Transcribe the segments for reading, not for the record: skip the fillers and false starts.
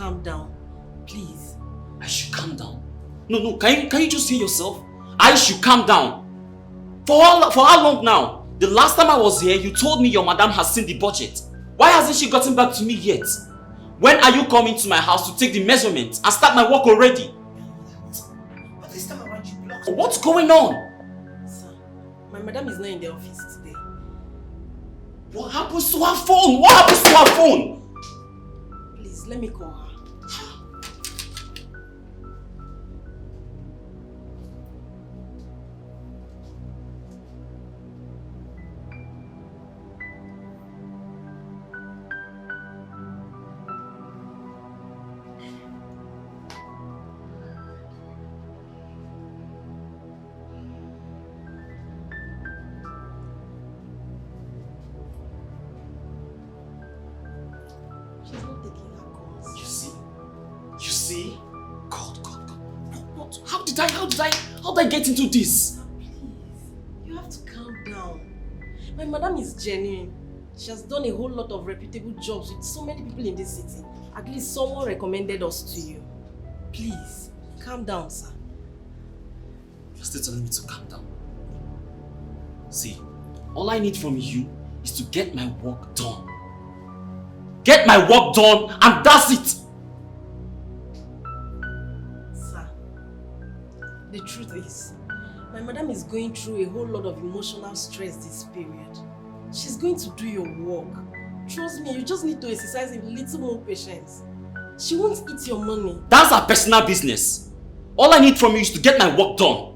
calm down. Please. I should calm down? No, can you just hear yourself? I should calm down. For how long now? The last time I was here, you told me your madam has seen the budget. Why hasn't she gotten back to me yet? When are you coming to my house to take the measurements and start my work already? But this time around you blocked. What's going on? Sir, my madam is not in the office today. What happens to her phone? What happens to her phone? Please, let me call her. How did I get into this? Please, you have to calm down. My madam is genuine. She has done a whole lot of reputable jobs with so many people in this city. At least someone recommended us to you. Please, calm down, sir. You're still telling me to calm down. See, all I need from you is to get my work done. Get my work done and that's it! The truth is, my madam is going through a whole lot of emotional stress this period. She's going to do your work. Trust me, you just need to exercise a little more patience. She won't eat your money. That's her personal business. All I need from you is to get my work done.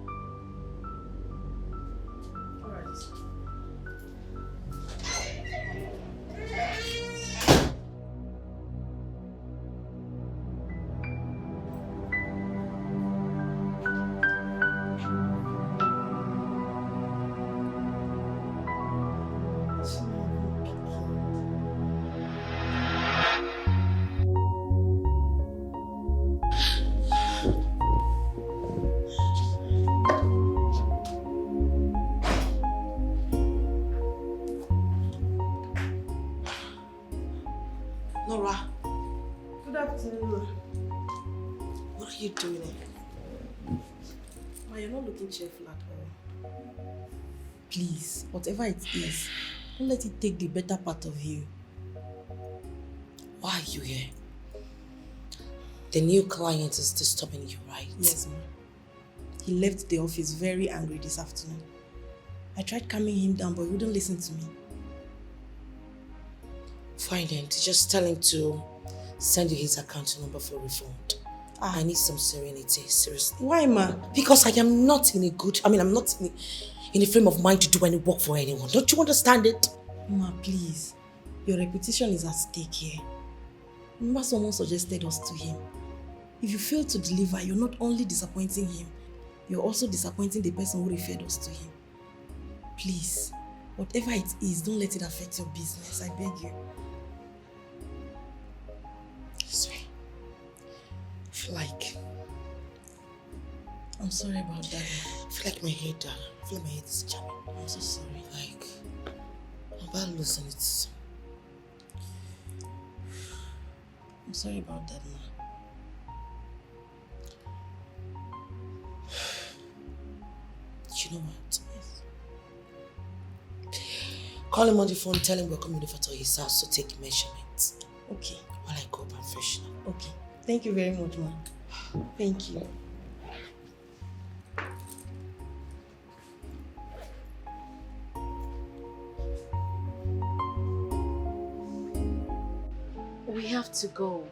Cheerful at all. Please, whatever it is, don't let it take the better part of you. Why are you here? The new client is disturbing you, right? Yes, ma'am. He left the office very angry this afternoon. I tried calming him down, but he wouldn't listen to me. Fine then, just tell him to send you his account number for refund. I need some serenity, seriously. Why, ma? Because I am not in a I'm not in a frame of mind to do any work for anyone. Don't you understand it? Ma, please. Your reputation is at stake here. Remember someone suggested us to him. If you fail to deliver, you're not only disappointing him, you're also disappointing the person who referred us to him. Please, whatever it is, don't let it affect your business. I beg you. Sorry. I'm sorry about that. I feel like my head is jamming. I'm so sorry. I'm about losing it. I'm sorry about that, ma. You know what? Yes. Call him on the phone, tell him we're coming over to his house to take measurements. Okay. While I go professional. Okay. Thank you very much, ma. Thank you. We have to go.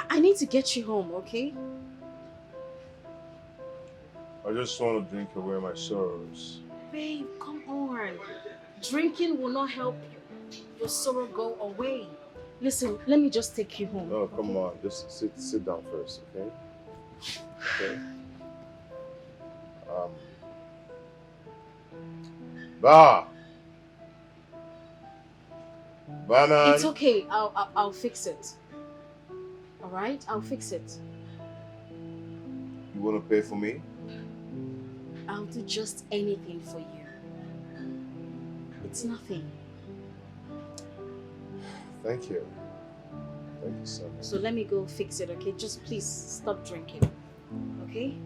I need to get you home, okay? I just want to drink away my sorrows. Babe, come on. Drinking will not help your sorrow go away. Listen, let me just take you home. No, come on. Just sit down first, okay? Okay. Ba! Banana. It's okay. I'll fix it. All right? I'll fix it. You want to pay for me? I'll do just anything for you. It's nothing. Thank you. Thank you so much. So let me go fix it, okay? Just please stop drinking, okay?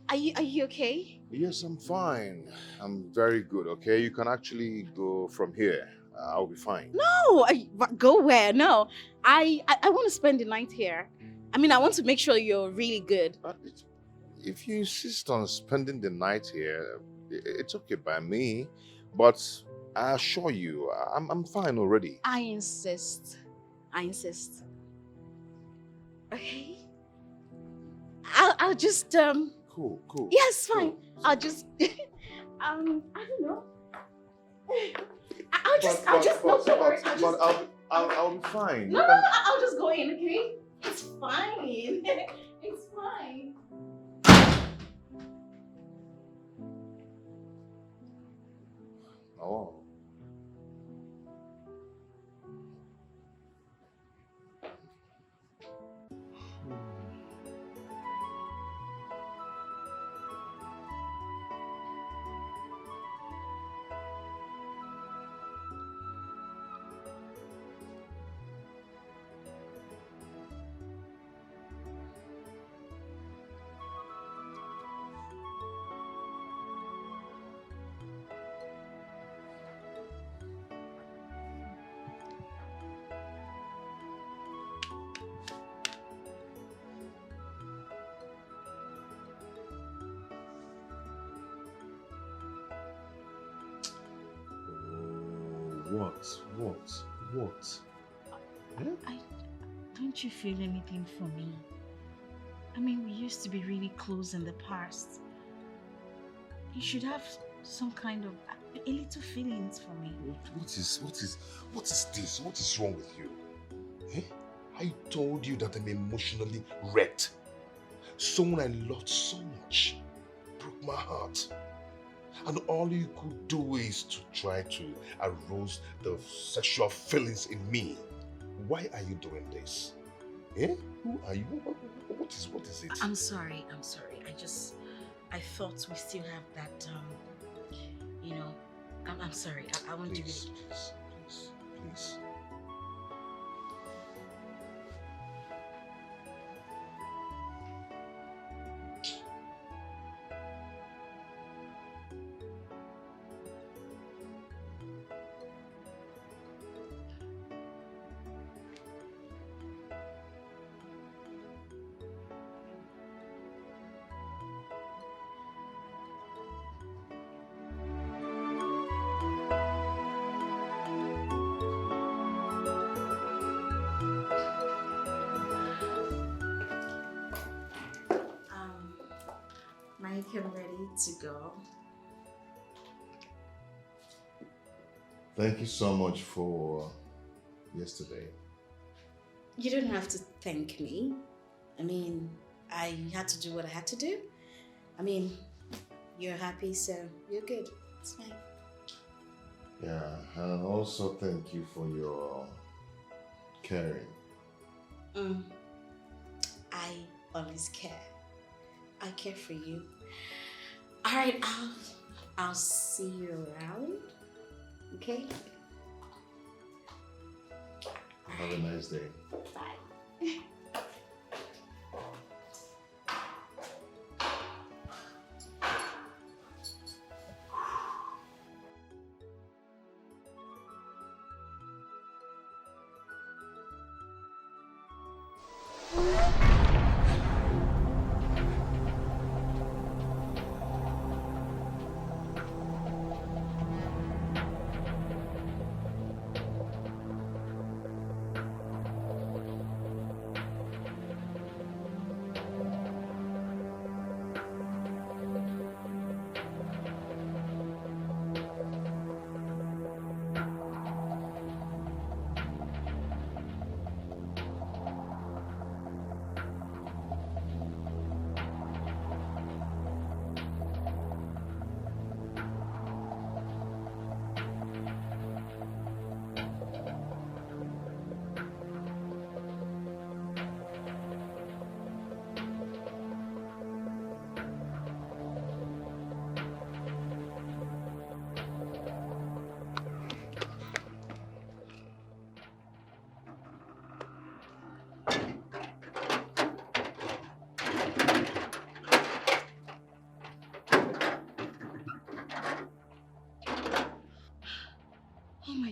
Are you okay? Yes, I'm fine. I'm very good, okay? You can actually go from here. I'll be fine. No, go where? No, I want to spend the night here. I mean, I want to make sure you're really good. If you insist on spending the night here, it's okay by me. But I assure you, I'm fine already. I insist. I insist. Okay. I'll just Cool. Yes, fine. Cool. I'll just I don't know. I'll just no, don't worry. I'll be fine. No, I'll just go in, okay? It's fine. It's fine. Oh. What? Don't you feel anything for me? I mean, we used to be really close in the past. You should have some kind of a little feelings for me. What is this? What is wrong with you? Eh? I told you that I'm emotionally wrecked. Someone I loved so much broke my heart. And all you could do is to try to arouse the sexual feelings in me. Why are you doing this? Eh? Who are you? What is it? I'm sorry. I thought we still have that, I'm sorry. I won't do it. Please. I'm ready to go. Thank you so much for yesterday. You don't have to thank me. I mean, I had to do what I had to do. I mean, you're happy, so you're good. It's fine. Yeah, and also thank you for your caring. I always care. I care for you. All right, I'll see you around. Okay? Have a nice day. Bye.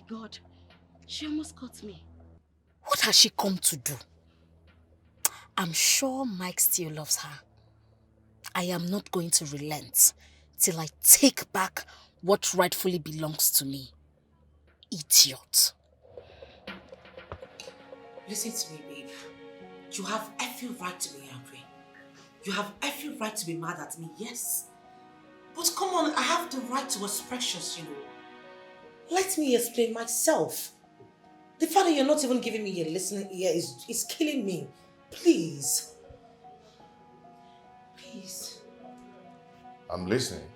God. She almost caught me. What has she come to do? I'm sure Mike still loves her. I am not going to relent till I take back what rightfully belongs to me. Idiot. Listen to me, babe. You have every right to be angry. You have every right to be mad at me, yes. But come on, I have the right to expressions, you know. Let me explain myself. The fact that you're not even giving me a listening ear is killing me. Please. Please. I'm listening.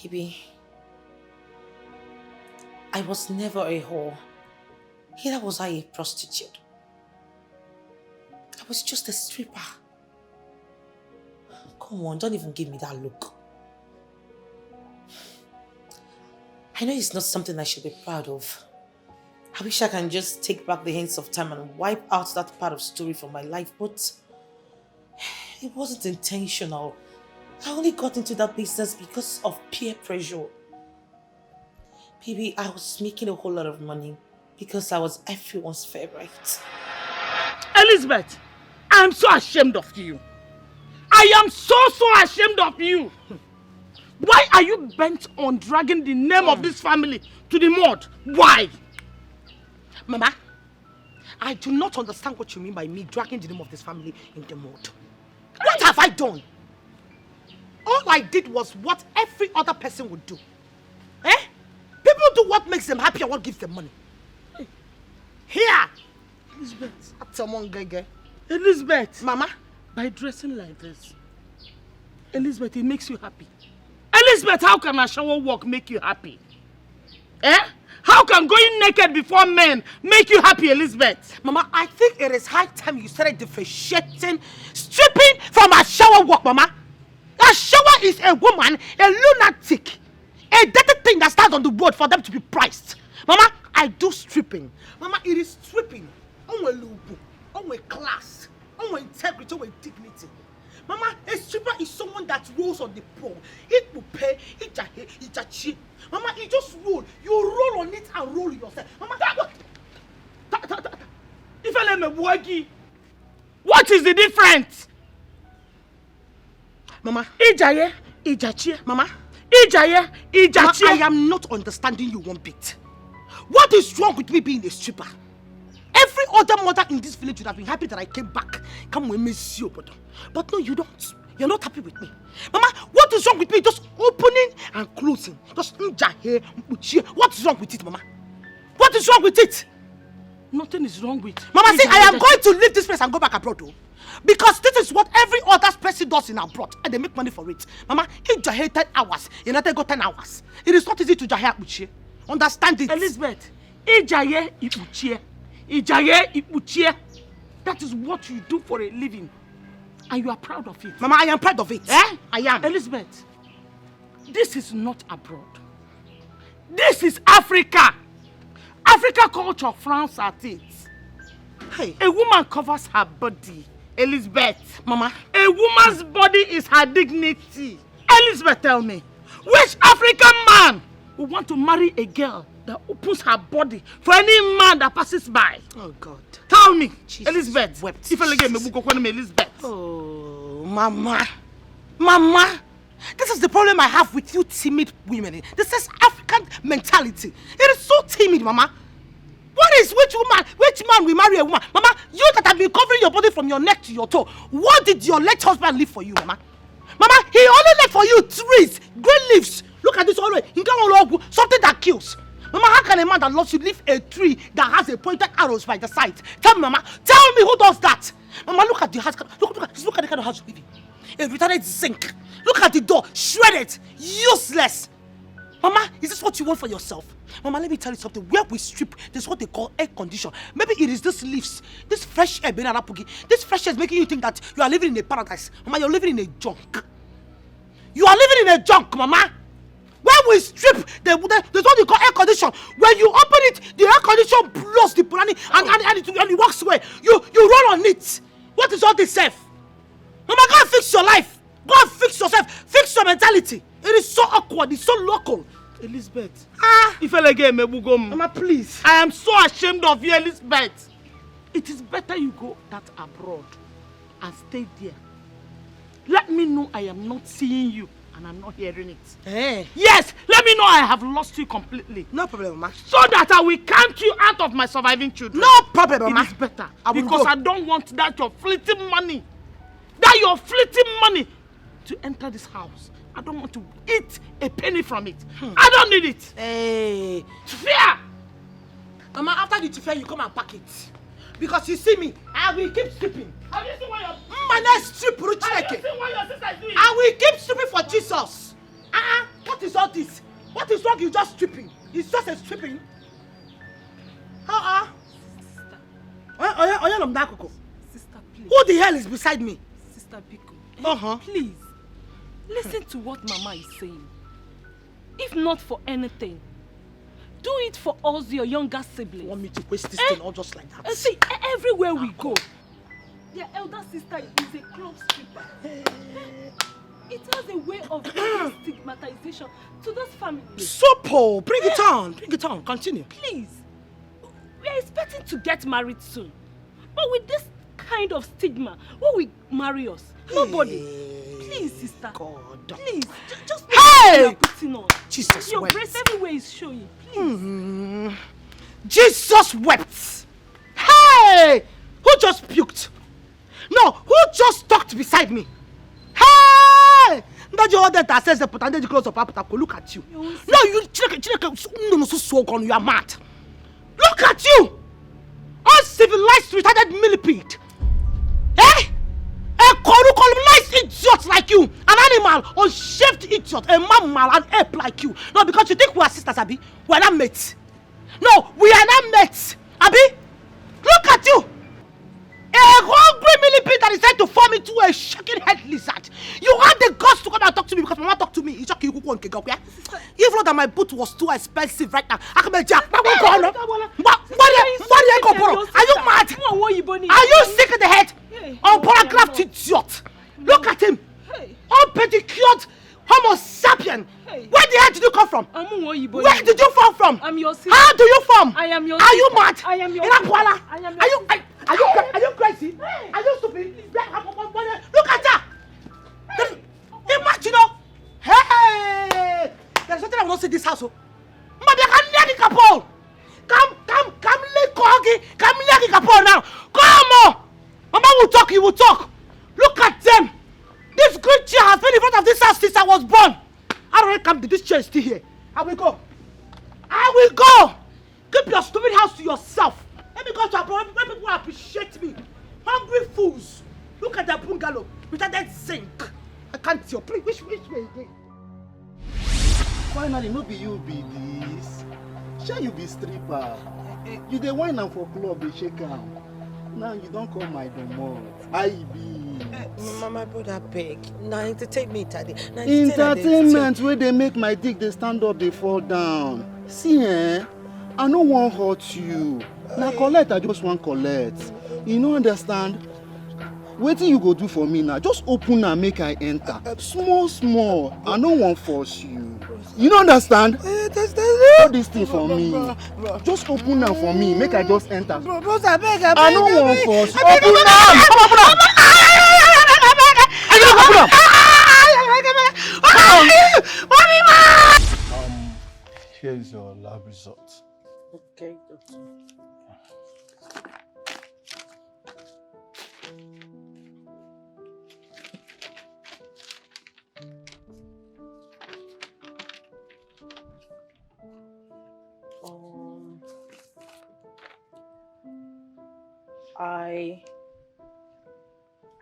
Baby, I was never a whore. Neither was I a prostitute. I was just a stripper. Come on, don't even give me that look. I know it's not something I should be proud of. I wish I can just take back the hands of time and wipe out that part of story from my life, but it wasn't intentional. I only got into that business because of peer pressure. Baby, I was making a whole lot of money because I was everyone's favorite. Elizabeth, I'm so ashamed of you. I am so ashamed of you. Why are you bent on dragging the name of this family to the mud? Why? Mama, I do not understand what you mean by me dragging the name of this family in the mud. What have I done? All I did was what every other person would do. Eh? People do what makes them happy and what gives them money. Here! Elizabeth. That's someone gege. Elizabeth. Mama. By dressing like this, Elizabeth, it makes you happy. Elizabeth, how can a shower walk make you happy? Eh? How can going naked before men make you happy, Elizabeth? Mama, I think it is high time you started differentiating stripping from a shower walk, Mama. A shower is a woman, a lunatic, a dirty thing that stands on the road for them to be priced. Mama, I do stripping. Mama, it is stripping. On class, on integrity, on dignity. Mama, a stripper is someone that rolls on the pole. It will pay, it's a cheap. Mama, you just roll. You roll on it and roll yourself. Mama, if I let me wagi, what is the difference? Mama, Ijaye, Ijachie, Mama, Ijaye, Ijachie. I am not understanding you one bit. What is wrong with me being a stripper? Every other mother in this village would have been happy that I came back. Come with me, see you, but no, you don't. You're not happy with me. Mama, what is wrong with me? Just opening and closing. Just Ijaye, what is wrong with it, Mama? What is wrong with it? Nothing is wrong with it. Mama, see, I am going to leave this place and go back abroad, though. Because this is what every other person does in abroad, and they make money for it. Mama, if Jahe 10 hours, United got 10 hours. It is not easy to Jahe Uche. Understand it. Elizabeth, Ijaye Ipuche. Ijaye Ipuche. That is what you do for a living. And you are proud of it. Mama, I am proud of it. Eh? I am. Elizabeth, this is not abroad. This is Africa. Africa culture frowns at it. Hey. A woman covers her body. Elizabeth, Mama, a woman's body is her dignity. Elizabeth, tell me, which African man would want to marry a girl that opens her body for any man that passes by? Oh God. Tell me, Jesus. Elizabeth. Wept. If I get me, Elizabeth. Oh, Mama. Mama. This is the problem I have with you timid women. This is African mentality. It is so timid, Mama. Which man will marry a woman? Mama, you that have been covering your body from your neck to your toe, what did your late husband leave for you, Mama? Mama, he only left for you trees, green leaves. Look at this already. Something that kills. Mama, how can a man that loves you leave a tree that has a pointed arrows by the side? Tell me, Mama. Tell me who does that. Mama, look at the house. Look at the kind of house you live in. A retarded zinc. Look at the door. Shredded. Useless. Mama, is this what you want for yourself? Mama, let me tell you something. Where we strip, there's what they call air condition. Maybe it is this leaves, this fresh air, this fresh air is making you think that you are living in a paradise. Mama, you're living in a junk. You are living in a junk, Mama. Where we strip, there's what they call air condition. When you open it, the air condition blows the brownie and it walks away. You roll on it. What is all this safe? backward, it's so local. Elizabeth. Mama, please. I am so ashamed of you, Elizabeth. It is better you go that abroad and stay there. Let me know I am not seeing you and I'm not hearing it. Hey. Yes, let me know I have lost you completely. No problem, Mama. So that I will count you out of my surviving children. No problem, Mama. It is better. Because I don't want that your fleeting money. That your fleeting money to enter this house. I don't want to eat a penny from it. I don't need it. Hey. Fear! Mama, after the fair, you come and pack it. Because you see me, I will keep stripping. Have you seen what your... Strip, Have you seen what your sister is doing? I will keep stripping for Jesus. What is all this? What is wrong? You just stripping. It's just a stripping. Sister, please. Who the hell is beside me? Sister Biko. Please, listen to what Mama is saying. If not for anything, do it for us, your younger siblings. You want me to waste this thing all just like that? See, everywhere we go, their elder sister is a club stripper. It has a way of bringing stigmatization to those families. Sopo, bring it on, continue. Please, we are expecting to get married soon. But with this kind of stigma, who will marry us? Nobody. Please, sister. God. Please, just hey! putting on. Jesus Your wept. breast everywhere is showing. Please. Jesus wept. Hey! Who just puked? No, who just talked beside me? Hey! That you ordered that says the potential the close of Papa. Look at you. No, you you are mad. Look at you! Uncivilized, retarded millipede. Eh? A colonized idiot like you, an animal, unshaved idiot, a mammal, an ape like you. No, because you think we are sisters, Abi. We are not mates. No, we are not mates, Abi. Look at you. A hungry millipede that is trying to form into a shaking head lizard. You had the guts to come and talk to me because Mama talked to me. Even though that my boot was too expensive right now. Are you mad? Are you sick in the head? Unpolygraphed idiot. Look at him. Unpedicured Homo sapien. Where the hell did you come from? Where did you fall from? I'm your sister. How do you form? I am your sister. Are you mad? I am your sister. Are you crazy? Are you stupid? Look at her. Imagine, hey! There's something I will not see in this house. Come, lay Kogi now. Come on. Mama will talk, you will talk. Look at them. This good chair has been in front of this house since I was born. I don't come to this chair is still here. I will go. Keep your stupid house to yourself. Let me go to abroad where people appreciate me. Hungry fools. Look at that bungalow without that zinc. I can't tell. Please, which way again? Finally, no be you be this. Shall you be stripper? You dey wine am for club, dey shake am. Now you don't call my domot. I be. Mama, brother, beg. Now entertainment, Daddy. Entertainment where they make my dick, they stand up, they fall down. See, I no wan hurt you. Now collect, I just want collect. You no understand? Wetin you go do for me now? Just open and make I enter. Small. I no wan force you. You no understand? All this thing for me. Just open am for me. Make I just enter. I no wan force. Open am. Here is your lab result. Okay, doctor.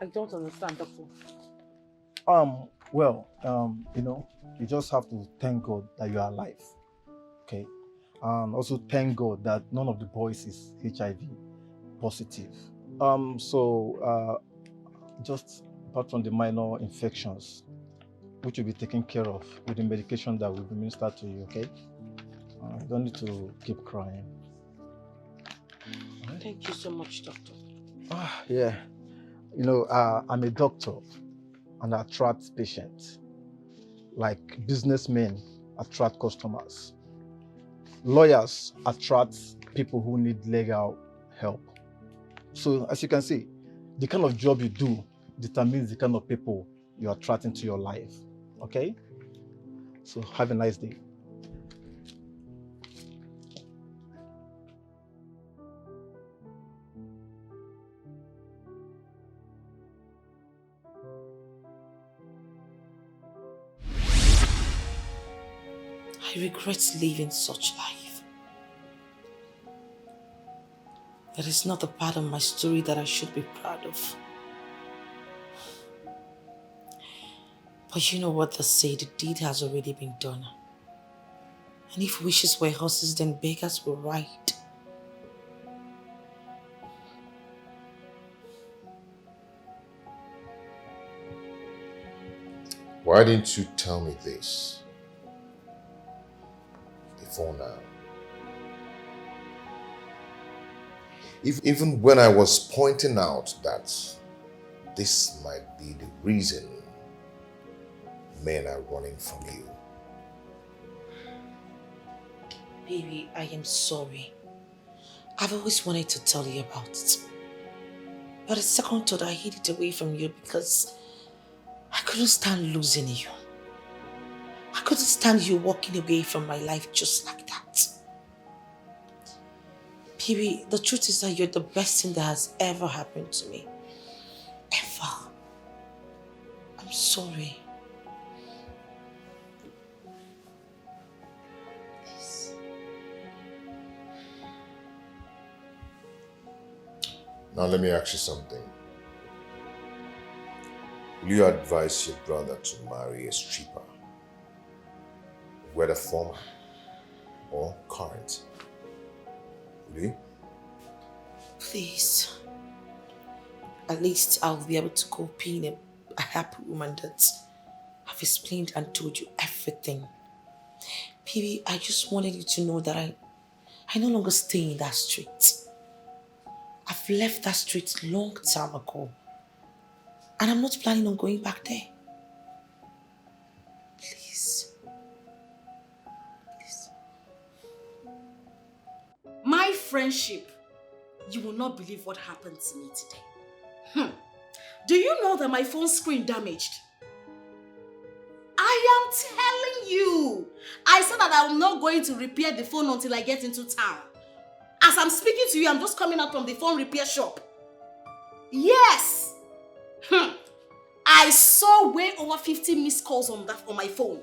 I don't understand, doctor. Well, you just have to thank God that you are alive. Okay? And also thank God that none of the boys is HIV positive. Just apart from the minor infections, which will be taken care of with the medication that will be administered to you, okay? You don't need to keep crying. Thank you so much, doctor. Yeah. I'm a doctor and I attract patients. like businessmen attract customers. Lawyers attract people who need legal help. So as you can see, the kind of job you do determines the kind of people you attract into your life. Okay? So have a nice day. I regret living such life. That is not the part of my story that I should be proud of. But you know what they say, the deed has already been done. And if wishes were horses, then beggars will ride. Why didn't you tell me this before now? Even when I was pointing out that this might be the reason men are running from you. Baby, I am sorry. I've always wanted to tell you about it. But the second thought I hid it away from you because I couldn't stand losing you. I couldn't stand you walking away from my life just like that. Baby, the truth is that you're the best thing that has ever happened to me. Ever. I'm sorry. Please. Now let me ask you something. Will you advise your brother to marry a stripper? Whether former or current? Will you? Please. At least I'll be able to go being a happy woman that I've explained and told you everything. Baby, I just wanted you to know that I no longer stay in that street. I've left that street long time ago. And I'm not planning on going back there. Please. Please. My friendship, you will not believe what happened to me today. Do you know that my phone screen damaged? I am telling you. I said that I'm not going to repair the phone until I get into town. As I'm speaking to you, I'm just coming out from the phone repair shop. Yes. I saw way over 50 missed calls on my phone.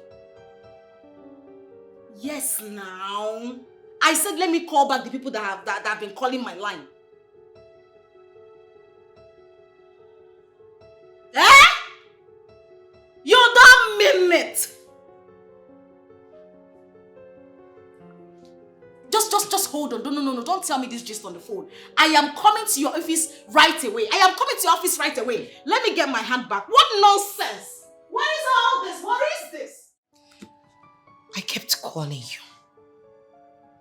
Yes, now. I said, let me call back the people that have been calling my line. Eh? You don't mean it. Just hold on. No. Don't tell me this just on the phone. I am coming to your office right away. Let me get my hand back. What nonsense? What is all this? What is this? I kept calling you.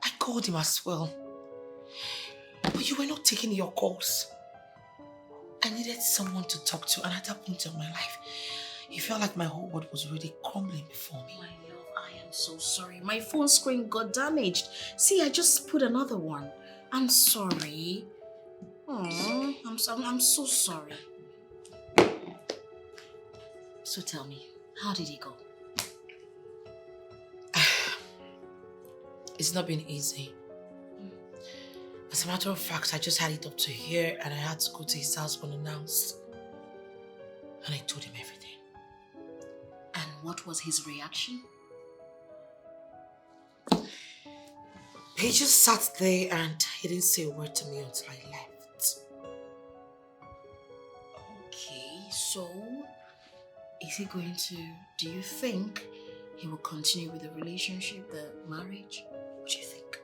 I called him as well. But you were not taking your calls. I needed someone to talk to, and at that point of my life, it felt like my whole world was really crumbling before me. My love, I am so sorry. My phone screen got damaged. See, I just put another one. I'm sorry. Oh, I'm so sorry. So tell me, how did it go? It's not been easy. As a matter of fact, I just had it up to here and I had to go to his house unannounced. And I told him everything. And what was his reaction? He just sat there and he didn't say a word to me until I left. Okay, so is he going to, do you think he will continue with the relationship, the marriage? What do you think?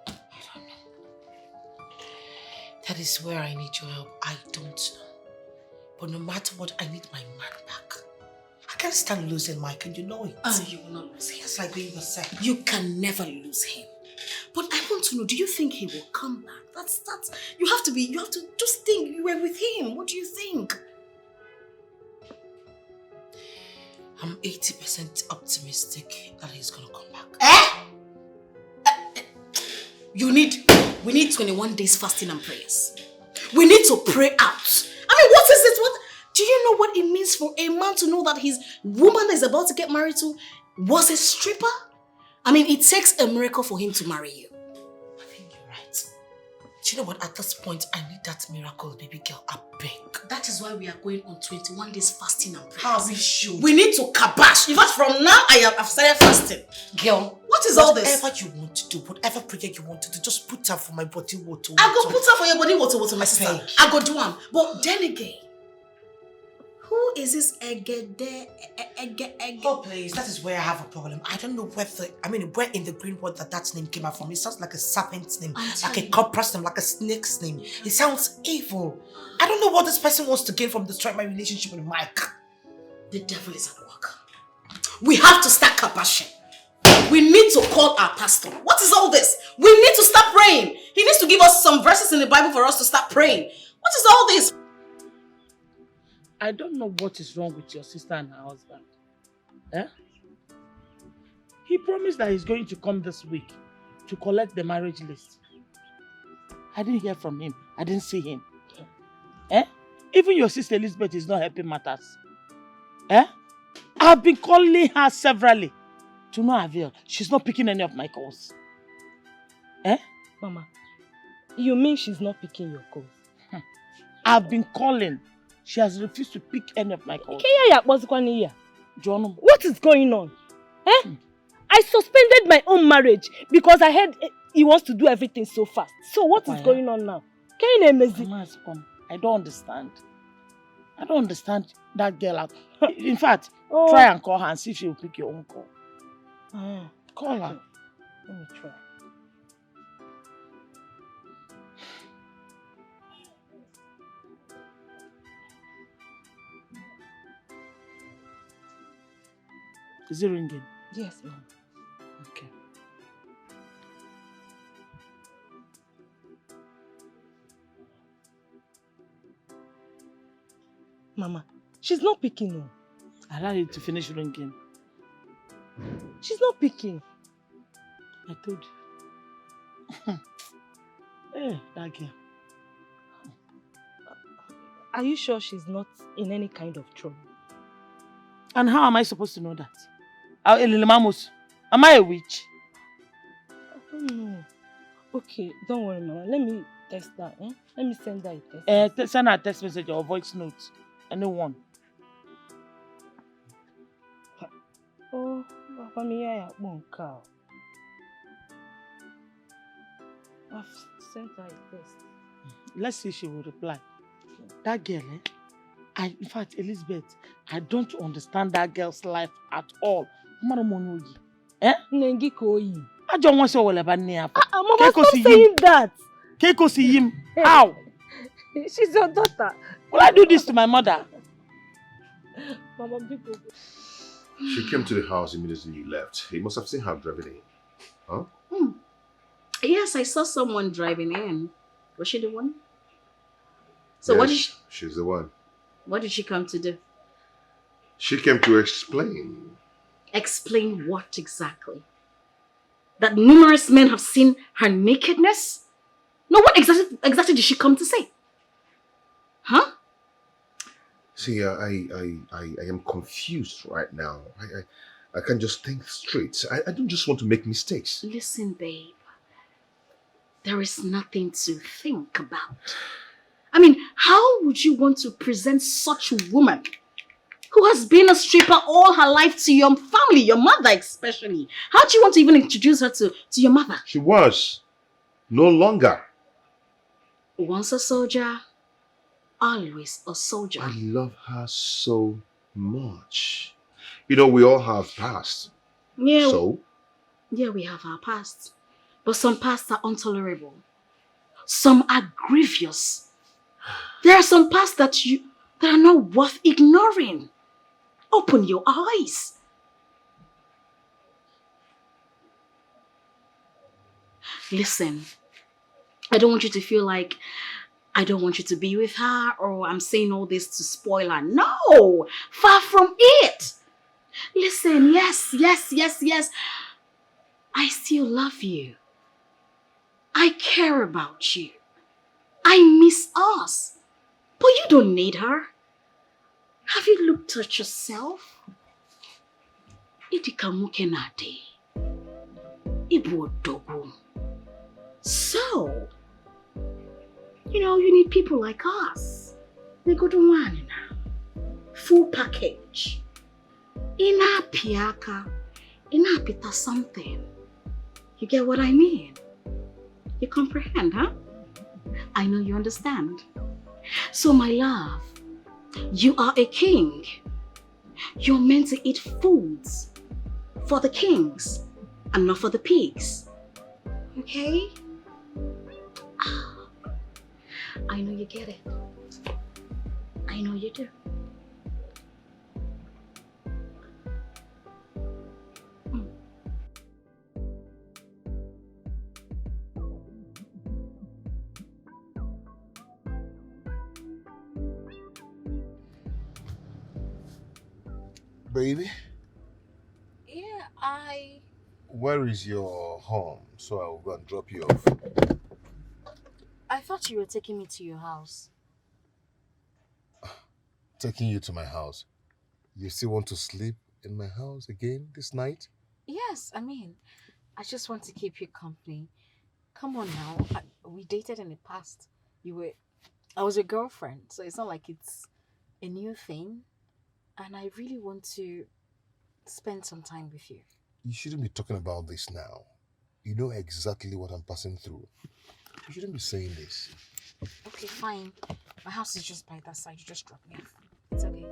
I don't know. That is where I need your help. I don't know. But no matter what, I need my man back. I can't stand losing Mike, and you know it. Oh, you will not lose him. It's like being yourself. You can never lose him. But I want to know, do you think he will come back? That's, you have to just think you were with him. What do you think? I'm 80% optimistic that he's gonna come back. We need 21 days fasting and prayers. We need to pray out. I mean, what is it? Do you know what it means for a man to know that his woman that is about to get married to was a stripper? I mean, it takes a miracle for him to marry you. I think you're right. Do you know what? At this point, I need that miracle, baby girl. I beg. That is why we are going on 21 days fasting and prayers. How we should. We need to kabash. In fact, from now, I've started fasting. Girl, what is all this? Whatever you want to do, whatever prayer you want to do, just put her for my body water. I go put her for your body water, my sister. Beg. I go do one. But then again, who is this Egede? Oh, please, that is where I have a problem. I don't know where in the green world that name came out from. It sounds like a serpent's name, like a corpus name, like a snake's name. It sounds evil. I don't know what this person wants to gain from destroying my relationship with Mike. The devil is at work. We have to start kabashing. We need to call our pastor. What is all this? We need to start praying. He needs to give us some verses in the Bible for us to start praying. What is all this? I don't know what is wrong with your sister and her husband. Eh? He promised that he's going to come this week to collect the marriage list. I didn't hear from him. I didn't see him. Eh? Even your sister Elizabeth is not helping matters. Eh? I've been calling her severally. To no avail. She's not picking any of my calls. Eh? Mama, you mean she's not picking your calls? I've been calling. She has refused to pick any of my calls. John, what is going on? Eh? I suspended my own marriage because I heard he wants to do everything so fast. So what is going on now? I don't understand. I don't understand that girl out. In fact, try and call her and see if she will pick your own call. Call her. Let me try. Is it ringing? Yes, ma'am. Okay. Mama, she's not picking no. I allowed you to finish ringing. She's not picking. I told you. Hey, that girl. Are you sure she's not in any kind of trouble? And how am I supposed to know that? Am I a witch? I don't know. Okay, don't worry, Mama. Let me test that. Let me send her a text. Send her a text message or voice note. Anyone. Oh, Papa, me I cow. I've sent her a text. Let's see if she will reply. That girl, in fact, Elizabeth, I don't understand that girl's life at all. Eh? I don't want to say Mama, stop saying that. Keiko see him. How? She's your daughter. Will I do this to my mother? Mama, people. She came to the house immediately you left. He must have seen her driving in. Huh? Yes, I saw someone driving in. Was she the one? So yes, she's the one. What did she come to do? She came to explain. Explain what exactly? That numerous men have seen her nakedness? No, what exactly did she come to say? Huh? See, I am confused right now. I can't just think straight. I don't just want to make mistakes. Listen, babe. There is nothing to think about. I mean, how would you want to present such a woman who has been a stripper all her life to your family, your mother especially? How do you want to even introduce her to your mother? She was. No longer. Once a soldier, always a soldier. I love her so much. You know, we all have past. Yeah. So? Yeah, we have our past. But some pasts are intolerable. Some are grievous. There are some pasts that are not worth ignoring. Open your eyes. Listen, I don't want you to feel like I don't want you to be with her or I'm saying all this to spoil her. No, far from it. Listen, yes. I still love you. I care about you. I miss us. But you don't need her. Have you looked at yourself? Idika nwoke na-adị. Ịbụ odogwu. So, you need people like us. They go to one now. Full package. Ina piaka. Ina pita something. You get what I mean? You comprehend, huh? I know you understand. So, my love, you are a king. You're meant to eat foods for the kings and not for the pigs. Okay? I know you get it. I know you do. Baby? Yeah, Where is your home? So I'll go and drop you off. I thought you were taking me to your house. Taking you to my house? You still want to sleep in my house again this night? Yes, I just want to keep you company. Come on now. We dated in the past. I was your girlfriend, so it's not like it's a new thing. And I really want to spend some time with you. You shouldn't be talking about this now. You know exactly what I'm passing through. You shouldn't be saying this. Okay, fine. My house is just by that side. You just drop me off. It's okay.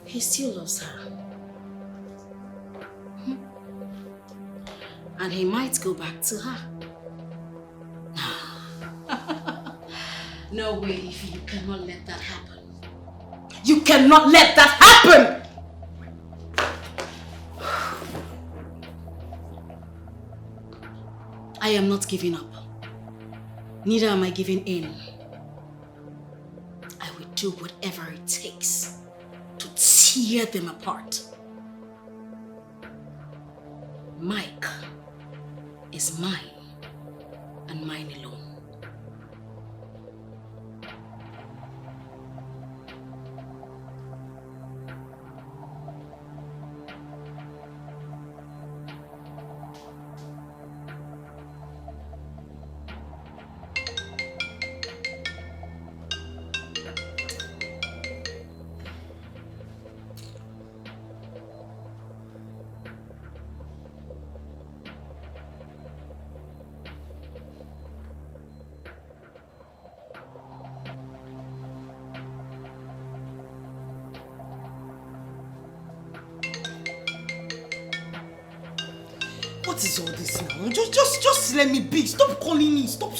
He still loves her. And he might go back to her. No way, Ify, you cannot let that happen. You cannot let that happen! I am not giving up. Neither am I giving in. I will do whatever it takes to tear them apart. Mike is mine and mine alone. What is all this now? Just let me be. Stop calling me. Stop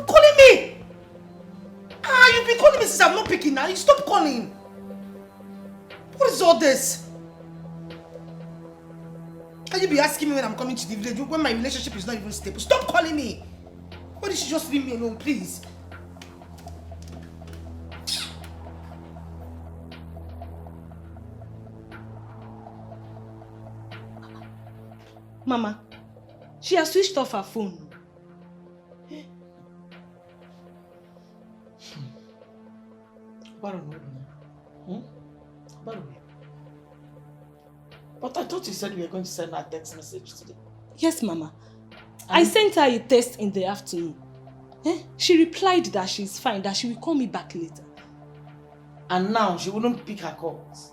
calling me. You've been calling me since I'm not picking now. You stop calling. What is all this? Can you be asking me when I'm coming to the village when my relationship is not even stable? Stop calling me. Why did she just leave me alone, please? Mama, she has switched off her phone. But I thought you said you were going to send her a text message today. Yes, Mama. I sent her a text in the afternoon. She replied that she's fine, that she will call me back later. And now she wouldn't pick her calls.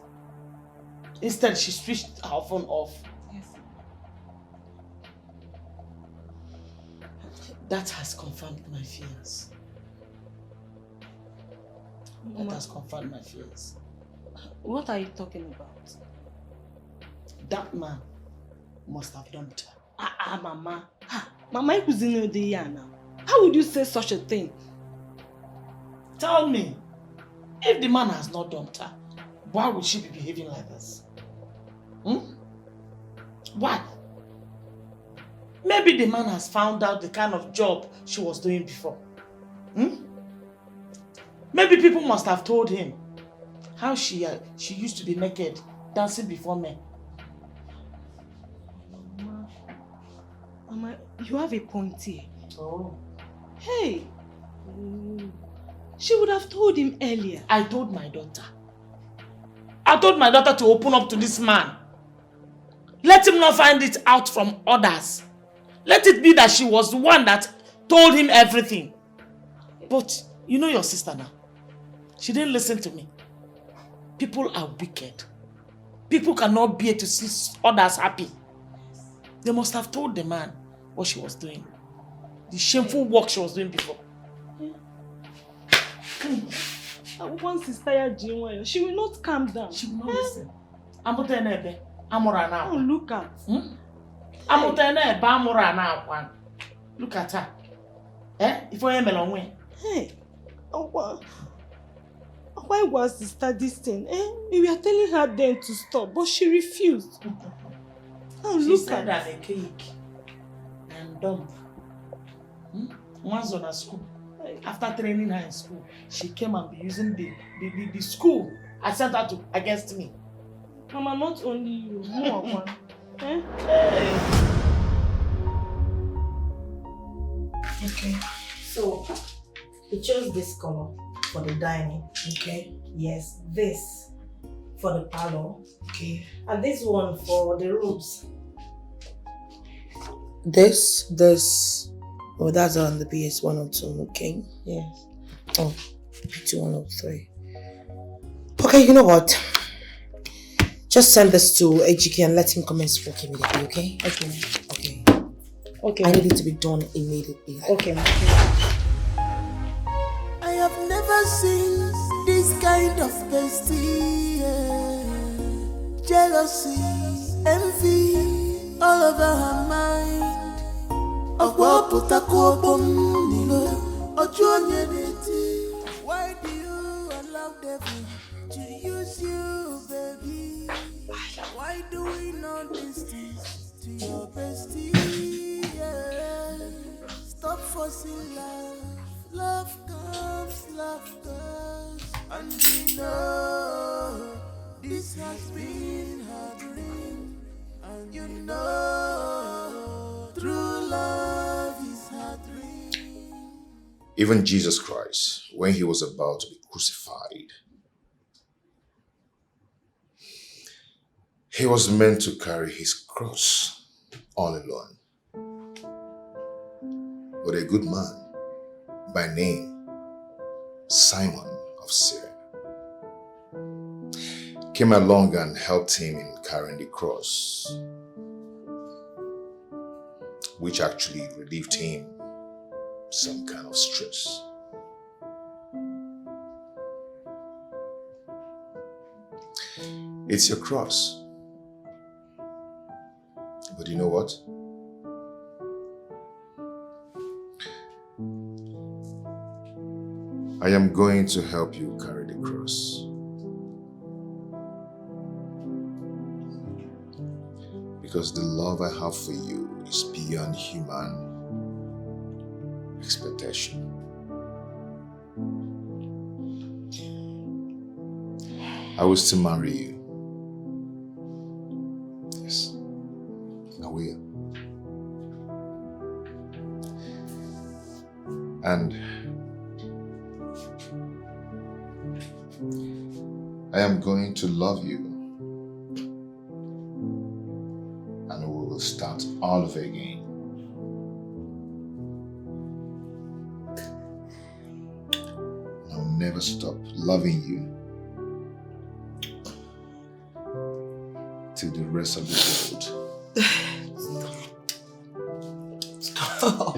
Instead, she switched her phone off. Yes. That has confirmed my fears. That has confirmed my fears. What are you talking about? That man must have dumped her. Mama. Mama, you now. How would you say such a thing? Tell me, if the man has not dumped her, why would she be behaving like this? Why? Maybe the man has found out the kind of job she was doing before. Maybe people must have told him how she used to be naked, dancing before men. Mama, you have a point here. Oh. Hey! She would have told him earlier. I told my daughter. I told my daughter to open up to this man. Let him not find it out from others. Let it be that she was the one that told him everything. But you know your sister now. She didn't listen to me. People are wicked. People cannot bear to see others happy. They must have told the man what she was doing. The shameful work she was doing before. Once she's tired, she will not calm down. She will not listen. Oh, look at. Look at her. If I am alone. Hey, why was sister this thing? We were telling her then to stop, but she refused. She said I'm a cake and dumb. Once on a school. After training her in school, she came and be using the school I sent her to against me. Mama, not only you, more one. Okay, so we chose this color for the dining, okay? Yes, this for the parlor, okay? And this one for the rooms. This. Oh, that's on the PS 102, okay? Yes. Oh, PS 103. Okay, you know what? Just send this to AGK and let him come and speak immediately, okay? Okay. Okay. I need it to be done immediately. Okay. I have never seen this kind of bestie. Jealousy, envy, all over her mind. Why do you allow devil to use you, baby? Why do we not distance to your bestie? Yeah. Stop forcing love. Love comes, love goes. And we know this has been her dream. And you know true love is her dream. Even Jesus Christ, when he was about to be crucified, he was meant to carry his cross all alone. But a good man by name Simon of Syria came along and helped him in carrying the cross, which actually relieved him some kind of stress. It's your cross. But you know what? I am going to help you carry the cross. Because the love I have for you is beyond human expectation. I will still marry you. Yes, I will. And I am going to love you. And we will start all over again. I'll never stop loving you till the rest of the world. Stop.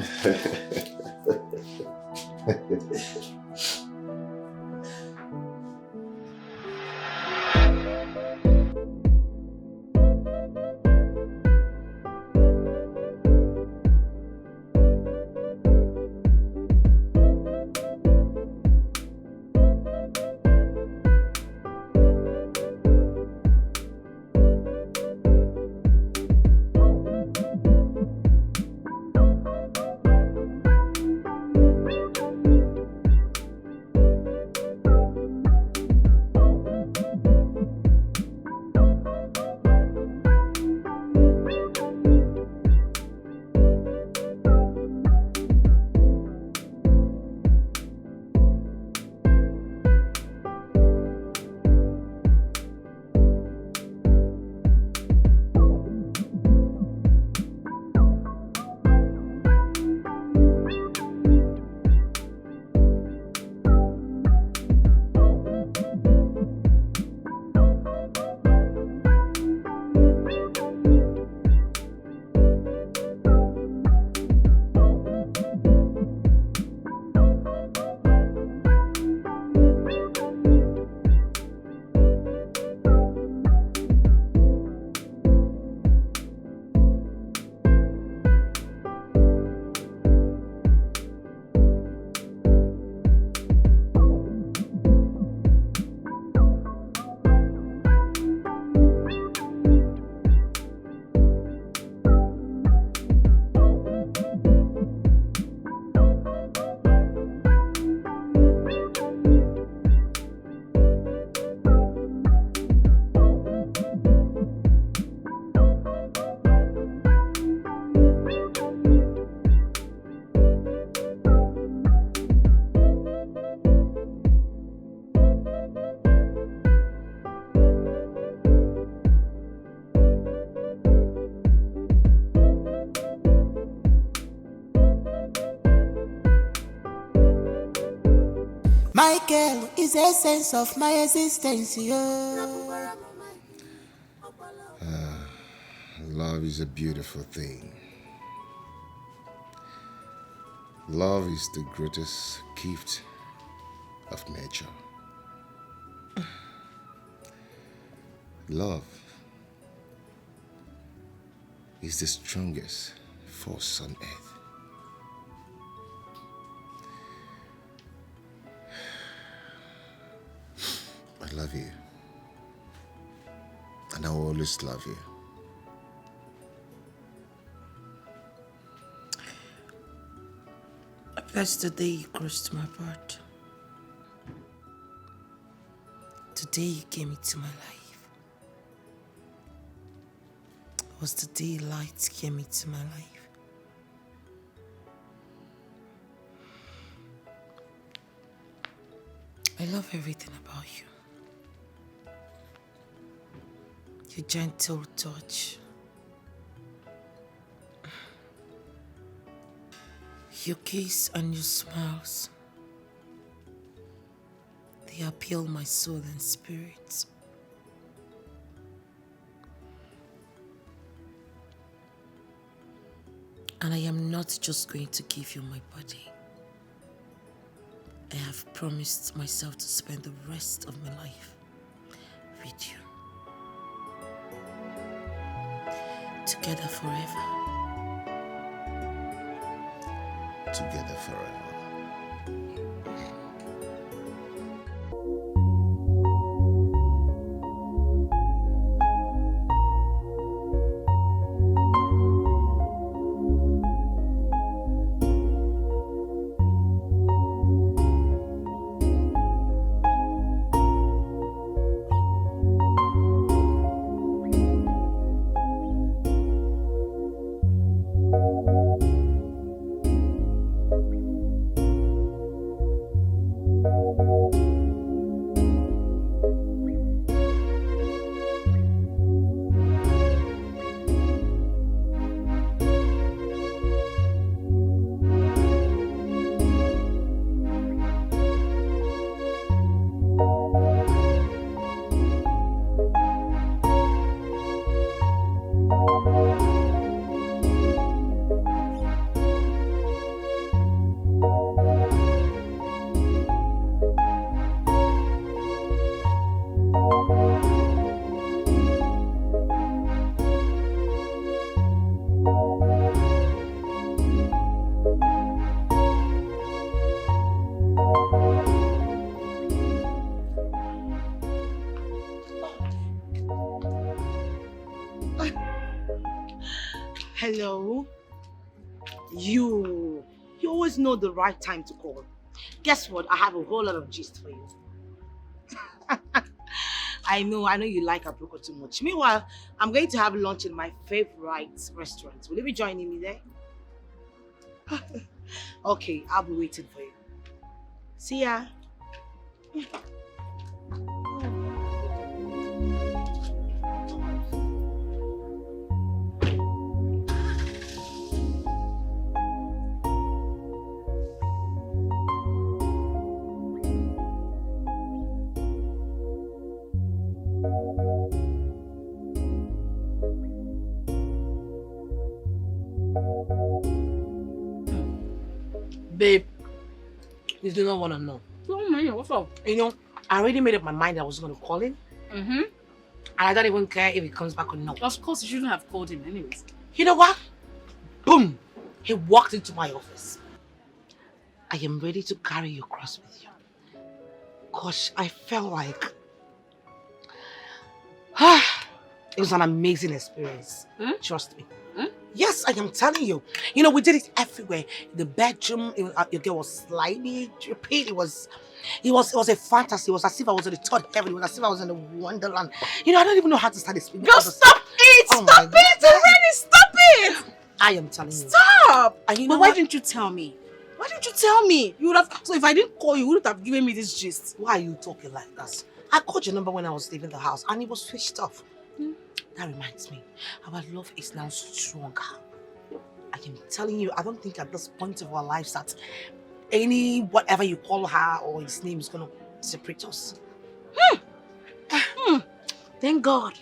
My girl is the essence of my existence, yo. Love is a beautiful thing. Love is the greatest gift of nature. Love is the strongest force on earth. I love you. And I will always love you. That's the day you crossed my path. Today you came into my life. It was the day light came into my life. I love everything about you. Your gentle touch. Your kiss and your smiles. They appeal my soul and spirit. And I am not just going to give you my body. I have promised myself to spend the rest of my life with you. Together forever. Together forever. Hello? You always know the right time to call. Guess what? I have a whole lot of gist for you. I know you like Abroko too much. Meanwhile, I'm going to have lunch in my favorite restaurant. Will you be joining me there? Okay, I'll be waiting for you. See ya. Babe, you do not want to know. What's up? You know, I already made up my mind I was going to call him. Mm-hmm. And I don't even care if he comes back or not. Of course, you shouldn't have called him anyways. You know what? Boom! He walked into my office. I am ready to carry your cross with you. Gosh, I felt like... it was an amazing experience. Trust me. Yes, I am telling you. You know, we did it everywhere. In the bedroom, your girl was slimy, dripping. It was a fantasy. It was as if I was in the third heaven. It was as if I was in the wonderland. You know, I don't even know how to start explaining. Girl, stop it! Oh stop it already! Stop it! I am telling you. Stop! And you know but why what? didn't you tell me? Why didn't you tell me? You would have. So if I didn't call you, you wouldn't have given me this gist. Why are you talking like that? I called your number when I was leaving the house and it was switched off. That reminds me, our love is now stronger. I am telling you, I don't think at this point of our lives that any whatever you call her or his name is gonna separate us. Thank God.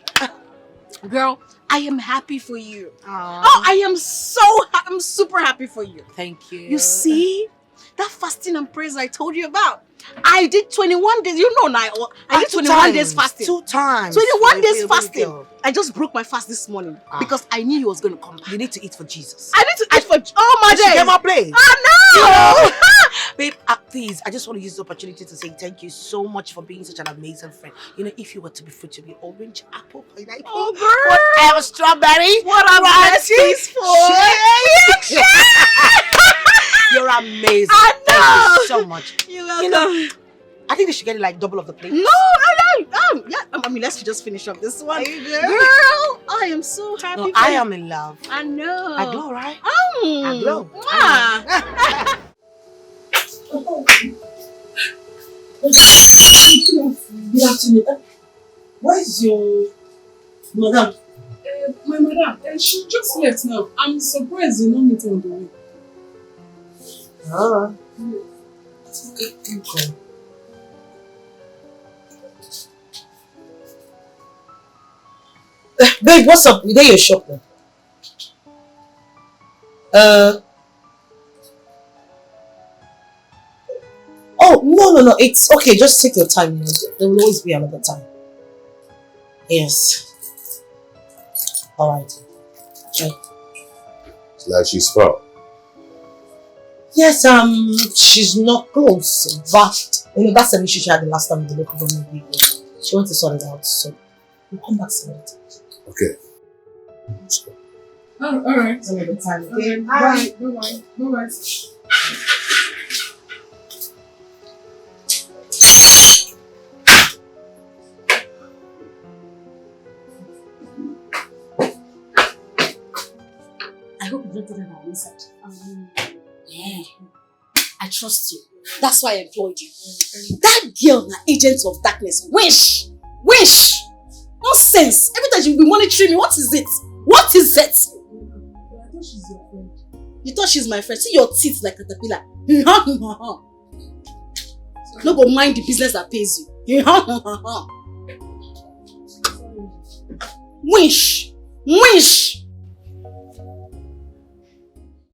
Girl, I am happy for you. Aww. Oh, I'm super happy for you. Thank you. You see, that fasting and prayers I told you about, I did 21 days. You know now, I did 21 days fasting. 2 times. 21 days fasting. Girl. I just broke my fast this morning because I knew he was going to come back. You need to eat for Jesus. I need to eat for... Oh my days. Get my place. I know. Babe, please, I just want to use this opportunity to say thank you so much for being such an amazing friend. You know, if you were to be fruit, to be orange, apple, pineapple, whatever, strawberry, what are blessings for? You're amazing. I know. Thank you so much. You're welcome. You know, I think they should get it like double of the plate. No. Yeah, I mean, let's just finish up this one. Girl, I am so happy. No, I am in love. I know. I glow, right? I glow. Good afternoon. Where is your madam? My madam, she just left now. I'm surprised you don't meet her on the way. Okay. Babe, what's up? You there your shop now? Oh, no. It's okay. Just take your time. There will always be another time. Yes. Alright. Okay. It's like she's far. Yes, she's not close, but you know that's an issue she had the last time with the local government people. She wants to sort it out, so we'll come back some other time. Okay. Alright. Some other time, Okay. okay? Bye. I hope you don't do that on my side. Yeah. I trust you. That's why I employed you. That girl, the agent of darkness. Wish! Nonsense! Every time you'll be monitoring me. What is it? I thought she's your friend. You thought she's my friend? See your teeth like a caterpillar. No go mind the business that pays you. Wish!